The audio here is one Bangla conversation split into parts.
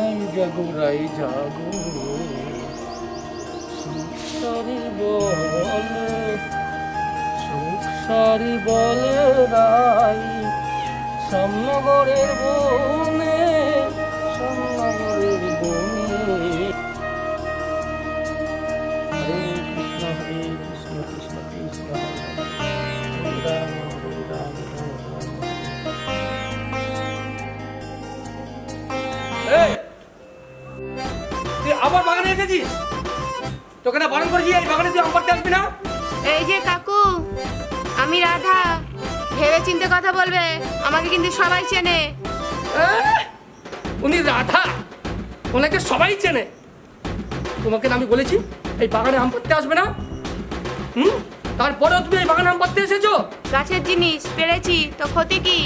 রাই জাগো রাই জাগো, সংসারী বলে, সংসারী বলে রাই, শ্যামনগরের বনে, শ্যামনগরের বনে। হরে কৃষ্ণ কৃষ্ণ কৃষ্ণ হরে রাম হরে রাম রাম রাম। এই, তুই আবার বাগানে এসেছিস? তোকে না বারণ করেছি এই বাগানে তুই আম পাড়তে আসবি না? এই যে কাকু, আমি রাধা, ভেবে চিন্তে কথা বলবে, আমাকে কিন্তু সবাই চেনে। উনি রাধা, ওনাকে সবাই চেনে। তোমাকে না আমি বলেছি এই বাগানে আম পাড়তে আসবে না? তারপরেও তুমি এই বাগানে আম পাড়তে এসেছো। গাছের জিনিস পেরেছি তো ক্ষতি কি?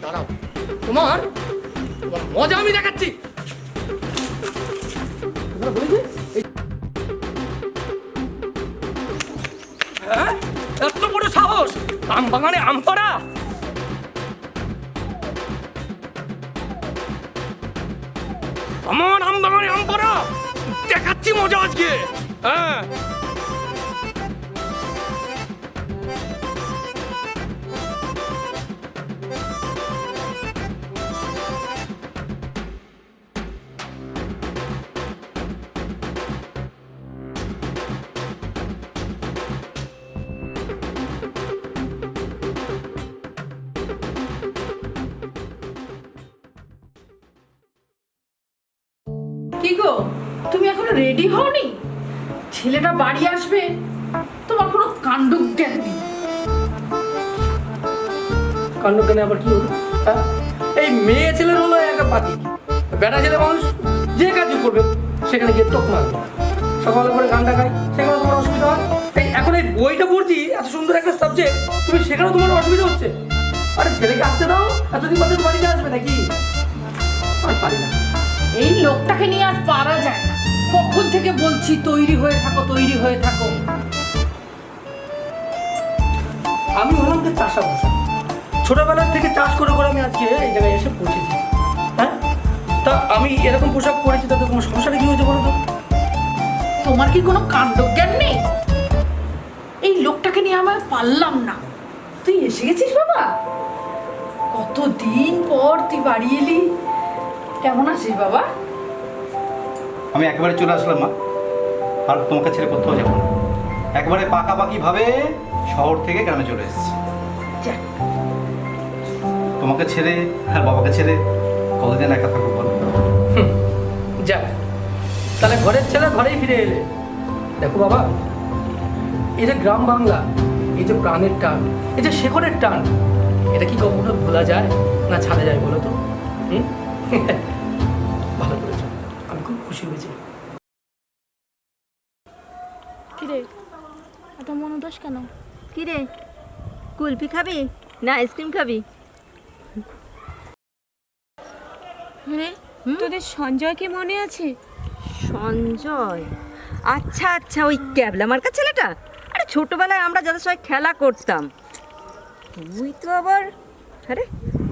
দাঁড়াও, তোমার তোমার মজা আমি দেখাচ্ছি। তোমরা বলেছি হ্যাঁ, এত বড় সাহস আম বাগানে আম পাড়া। আমার আম বাগানে আম পাড়া দেখাচ্ছি মজা আজকে। হ্যাঁ, কি গো, তুমি এখনো রেডি হওনি? ছেলেটা বাড়ি আসবে, তোমার কোনো কাণ্ড জ্ঞান নেই। কাণ্ড কেন আবার কি হলো? হ্যাঁ? এই মেয়ে ছেলের হলো একটা পাতি, বেটা ছেলে মানুষ যে কাজই করবে সেখানে গিয়ে তোক মারবে। সকালে করে গানটা গাই, সেখানে তোমার অসুবিধা হয়। এই এখন এই বইটা পড়ছি, এত সুন্দর একটা সাবজেক্ট, তুমি সেখানেও তোমার অসুবিধা হচ্ছে। আরে ছেলেকে আসতে দাও, এতদিন বাদে বাড়িতে আসবে নাকি? আর পারি না। এই লোকটাকে নিয়ে আর পারা যায় না। কখন থেকে বলছি তৈরি হয়ে থাকো, তৈরি হয়ে থাকো। আমি হলাম যে চাষা বসা, ছোটবেলার থেকে চাষ করে করে আমি আজকে এই জায়গায় এসে পৌঁছেছি। হ্যাঁ, তা আমি এরকম পোশাক পরেছি, তাতে তোমার সমস্যাটা কি হয়েছে বলো তো? তোমার কি কোনো কাণ্ড জ্ঞান নেই? এই লোকটাকে নিয়ে আমার পারলাম না। তুই এসে গেছিস বাবা? কতদিন পর তুই বাড়ি এলি। কেমন আছিস বাবা? আমি একেবারে চলে আসলাম মা, আর তোমাকে ছেড়ে কোথাও যাবো না। একবারে পাকাপাকি ভাবে শহর থেকে গ্রামে চলে এসেছি। যাক, তোমাকে ছেড়ে আর বাবাকে ছেড়ে কতদিন একা থাকবো বলো? যাক, তাহলে ঘরের ছেলে ঘরেই ফিরে এলে। দেখো বাবা, এই যে গ্রাম বাংলা, এই যে প্রাণের টান, এই যে শেকড়ের টান, এটা কি কখনো ভোলা যায় না ছাড়া যায় বলো তো? ভালো করেছো, আমি খুব খুশি হয়েছি। কিরে এত মন উদাস কেন? কিরে, কুলফি খাবি না আইসক্রিম খাবি? হ্যাঁ, তোদের সঞ্জয়কে মনে আছে? সঞ্জয়? আচ্ছা আচ্ছা, ওই ক্যাবলা মার্কা ছেলেটা। আরে ছোটবেলায় আমরা যাদের সবাই খেলা করতাম।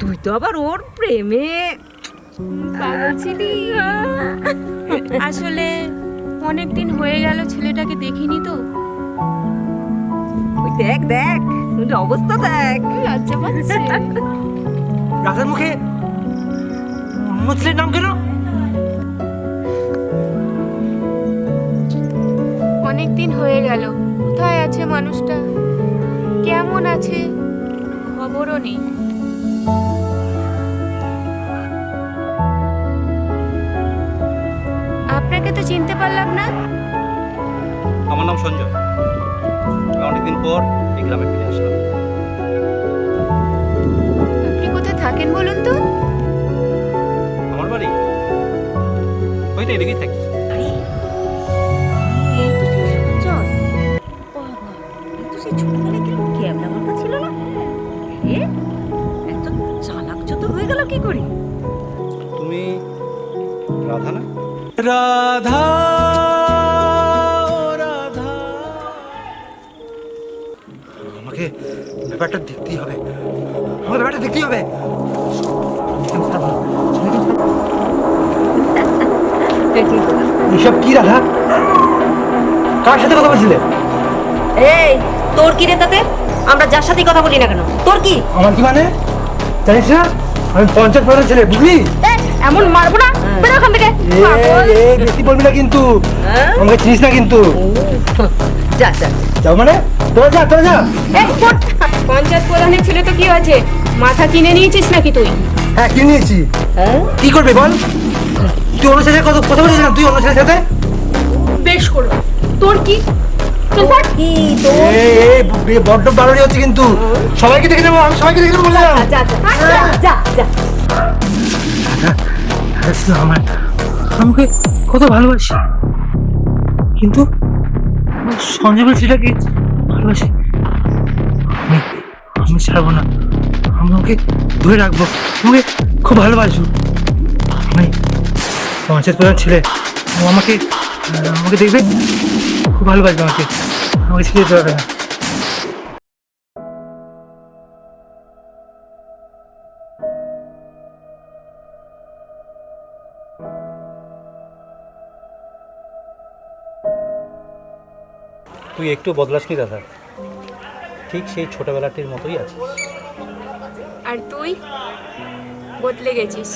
তুই তো আবার ওর প্রেমে পাগল ছিলি। আসলে অনেক দিন হয়ে গেল ছেলেটাকে দেখিনি তো। ওই দেখ দেখ, ওর অবস্থা দেখ। লজ্জা পাচ্ছে। রাধার মুখে অন্য ছেলের নাম কেন? অনেক দিন হয়ে গেল, কোথায় আছে মানুষটা, কেমন আছে খবরও নেই। আপনাকে তো চিনতে পারলাম না। আমার নাম সঞ্জয়, আমি অনেকদিন পর এই গ্রামে ফিরে আসলাম। আপনি কোথায় থাকেন বলুন তো? আমার বাড়ি ওই তো এদিকেই থাকি। এই তো সেই সঞ্জয়। বাবা, এই তো সেই ছোটবেলায় কিরকম ক্যাবলা মার্কা ছিল না? এ এত চালাক চতুর হয়ে গেল কি করে? তুমি রাধা না? রাধা রাধা, আমাকে ব্যাপারটা দেখতেই হবে, আমাকে ব্যাপারটা দেখতেই হবে। নাকি? এসব কি রাধা? কার সাথে কথা বলছিলে? এই তোর কি রে তাতে? আমরা যার সাথেই কথা বলি না কেন, তোর কি? আমার কি মানে? জানিস না আমি পঞ্চায়েত প্রধান ছেলে, বুঝলি? এমন মারবো না, বেরো ওখান থেকে। বেশি বলবি না কিন্তু, হ্যাঁ? আমাকে চিনিস না কিন্তু। যা যা। যাও মানে? তোরা যা। পঞ্চায়েত প্রধানের ছেলে তো কি হয়েছে, মাথা কিনে নিয়েছিস নাকি তুই? হ্যাঁ কি নিয়েছি? হ্যাঁ? কি করবি বল? তুই অন্য ছেলের কথা বলছিস না? তুই অন্য ছেলের সাথে? বেশ করো, তোর কি? চল ফট। কি তোর? বড্ড বাড়ানি হচ্ছে কিন্তু। সবাইকে দেখে নেবো, আমি সবাইকে দেখে নেবো বললাম। যা যা যা যা। আমার আমাকে কত ভালোবাসি, কিন্তু সঞ্জয় সেটাকে ভালোবাসি। আমি ছাড়বো না, আমি ওকে ধরে রাখবো, আমাকে খুব ভালোবাসবো। আমি পঞ্চায়েত প্রধান ছেলে, ও আমাকে দেখবে, খুব ভালোবাসবে আমাকে ছেড়ে যেতে পারবে না। তুই একটু বদলাসনি দাদা, ঠিক সেই ছোটবেলাটির মতোই আছিস। আর তুই বদলে গেছিস,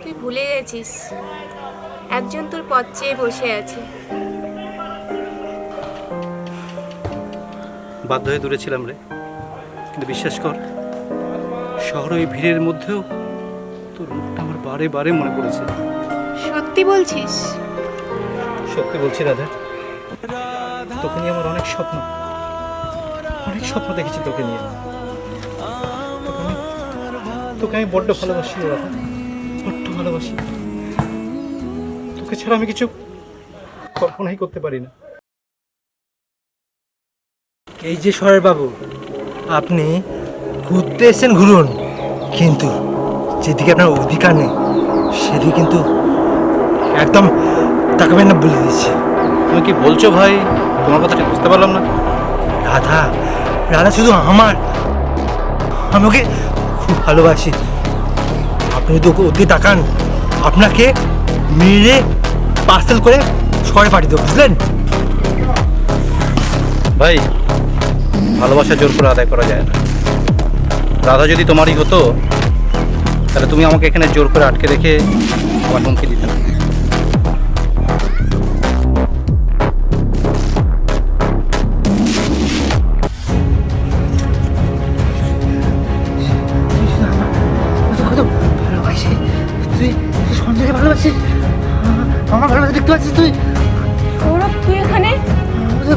তুই ভুলে গেছিস একজন তোর পথ চেয়ে বসে আছে। বাধ্য হয়ে দূরে ছিলাম রে, কিন্তু বিশ্বাস কর, শহরে ওই ভিড়ের মধ্যেও তোর মুখটা আমার বারে বারে মনে পড়েছে। সত্যি বলছিস? সত্যি বলছি রাধা, তোকে নিয়ে আমার অনেক স্বপ্ন দেখেছি তোকে নিয়ে। তোকে আমি বড্ড ভালোবাসি রাধা, বড্ড ভালোবাসি। তোকে ছাড়া আমি কিছু কল্পনাই করতে পারি না। এই যে শহরের বাবু, আপনি ঘুরতে এসেছেন ঘুরুন, কিন্তু যেদিকে আপনার অধিকার নেই সেদিকে কিন্তু একদম তাকাবেন না বলে দিচ্ছি। তুমি কি বলছো ভাই? তোমার কথা ঠিক বুঝতে পারলাম না। রাধা শুধু আমার, আমি ওকে খুব ভালোবাসি। আপনি যদি ওকে তাকান, আপনাকে মেরে পার্সেল করে শহরে পাঠিয়ে দেবো, বুঝলেন? ভাই, ভালোবাসা জোর করে আদায় করা যায় না। রাধা যদি তোমারই হতো, তাহলে তুমি আমাকে এখানে জোর করে আটকে রেখে আমার হুমকি দিতে না। কত ভালোবাসি তুই, সঞ্জয়কে ভালোবাসিস, আমার ভালোবাসা দেখতে পাচ্ছিস তুই? সৌরভ, তুই এখানে?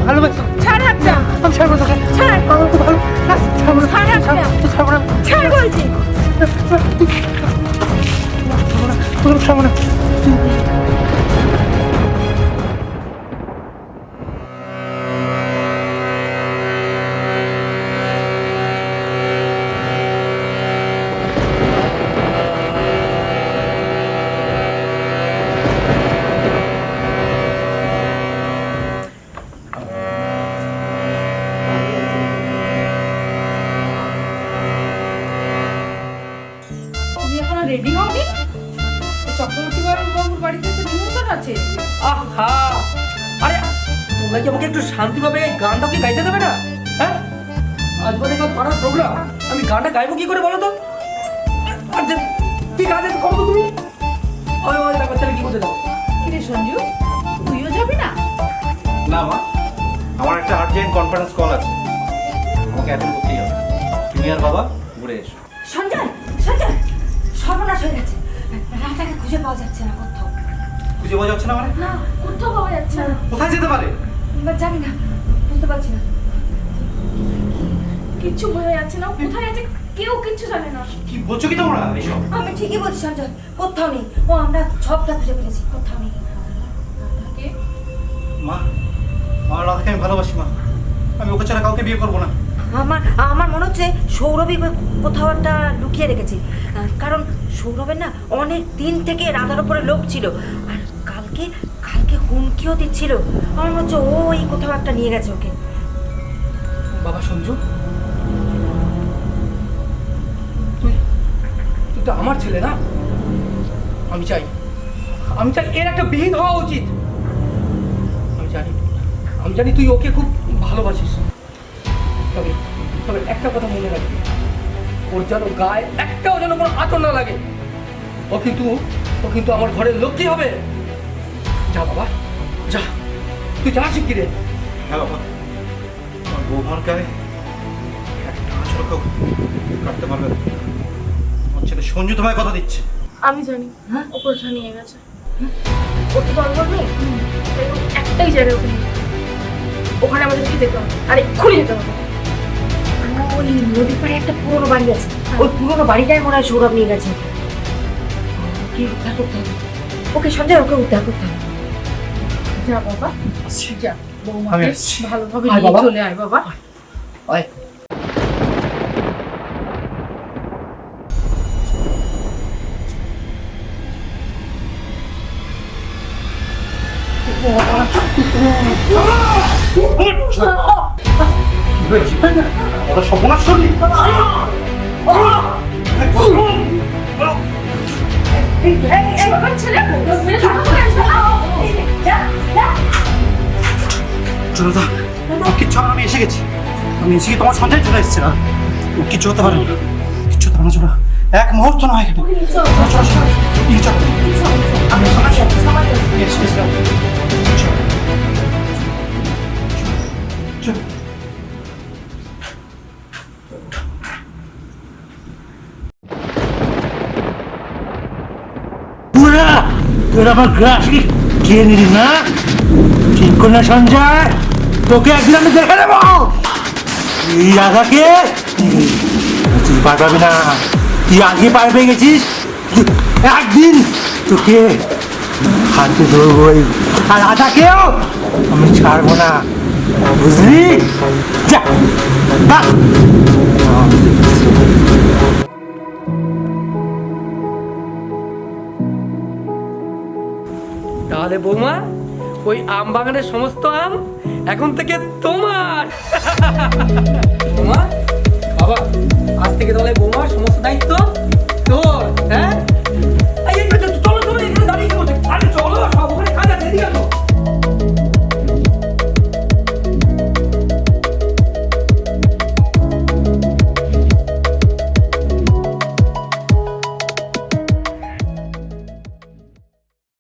ভালোবাসি, ছাড় হাতটা। আমি ছাড়বো তোকে, ছাড়। আমার খুব ভালো, ছাড়বো না, ছাড় হাতটা। ছাড়বো না, ছাড় বলছি। ছাড়বো না। তুমি এখনো রেডি হওনি? চক্রবর্তী বাবুর বাড়িতে তো নিমন্ত্রণ আছে। আহা, আরে তোমরা কি আমাকে একটু শান্তিভাবে এই গানটা কি গাইতে দেবে না? হ্যাঁ, আজ বাদে কাল পাড়ার প্রোগ্রাম, আমি গানটা গাইবো কি করে বলো তো? আর কি গান আছে করো তো তুমি? ওই দেখো তাহলে কি করতে যাবো? কিরে সঞ্জু, তুইও যাবি না? না মা, আমার একটা আর্জেন্ট কনফারেন্স কল আছে, আমাকে অ্যাটেন্ড করতেই হবে। তুমি আর বাবা ঘুরে এসো। সঞ্জয়, সর্বনাশ হয়ে গেছে। রাধাকে খুঁজে পাওয়া যাচ্ছে না কোথাও। খুঁজে পাওয়া যাচ্ছে না মানে? না, কোথাও পাওয়া যাচ্ছে না। কোথায় যেতে পারে? জানি না, বুঝতে পারছি না। কিচ্ছু বোঝা যাচ্ছে না, ও কোথায় আছে কেউ কিচ্ছু জানে না। কি বলছো কি তোমরা এসব? আমি ঠিকই বলছি সঞ্জয়, কোথাও নেই। ও আমরা সবটা খুঁজে ফেলেছি, কোথাও নেই। মা, আমার রাধাকে আমি ভালোবাসি মা, আমি ওকে ছাড়া কাউকে বিয়ে করবো না। আমার মনে হচ্ছে সৌরভই কোথাও একটা লুকিয়ে রেখেছি, কারণ সৌরভের না অনেক দিন থেকে রাধার উপরে লোভ ছিল, আর কালকে হুমকিও দিচ্ছিল। আমার মনে হচ্ছে ওই কোথাও একটা নিয়ে গেছে ওকে। বাবা সঞ্জু, তুই তো আমার ছেলে না? আমি চাই আমি চাই এর একটা বিহিত হওয়া উচিত। আমি জানি তুই ওকে খুব ভালোবাসিস, তবে তবে একটা কথা মনে রাখবি, ওর যেন গায়ে একটাও যেন কোনো আঁচড় না লাগে। ও কিন্তু আমার ঘরের লক্ষ্মী হবে। যা বাবা যা, তুই যা শিগগিরে। হ্যাঁ বাবা, আমার বৌমার গায়ে একটা আঁচড় কেউ কাটতে পারবে না। আমার ছেলে সঞ্জু তোমায় কথা দিচ্ছে। আমি জানি ও কোথায় নিয়ে গেছে। ওর তো দরকার নেই, তাই ও একটাই জায়গায় ওখানে নিয়ে গেছে। ওখানে আমাদেরকে যেতে হবে, আর এক্ষুনি যেতে হবে। ওই নদীর পাড়ে একটা পুরোনো বাড়ি আছে, ওই পুরোনো বাড়িটাই মনে হয় সৌরভ নিয়ে গেছে। ওকে উদ্ধার করতে হবে। ওকে সঞ্জয়, ওকে উদ্ধার করতে হবে। যা বাবা, যা আমি বৌমাকে আসছি। ভালোভাবে আয় নিয়ে বাবা। চলে আয় বাবা। আয়। ওরা সপনাশ করলি? চলো, কিচ্ছু হবে না, আমি এসে গেছি। আমি এসে গিয়ে তোমার সঞ্জয় চলে এসেছে না, ও কিচ্ছু হতে পারে না, কিচ্ছু হতে পারে না। চলো, এক মুহূর্ত নয় এখানে। চলো, চলো, চলো, এই চলো। Yes, yes, চলো। চলো। চলো। তোর আমার গ্রাসকে খেয়ে নিলি না? ঠিক করে না সঞ্জয়, তোকে একদিন আমি দেখে নেবো। এই রাধাকে তুই পার পাবি না, তুই আগে পার পেয়ে গেছিস। একদিন তোকে হাতে ধরবই, আর রাধাকেও আমি ছাড়বো না, বুঝলি? যা বাহ। তাহলে বৌমা, ওই আম বাগানের সমস্ত আম এখন থেকে তোমার। বৌমা, বাবা, আজ থেকে তাহলে বৌমার সমস্ত দায়িত্ব তোর। হ্যাঁ?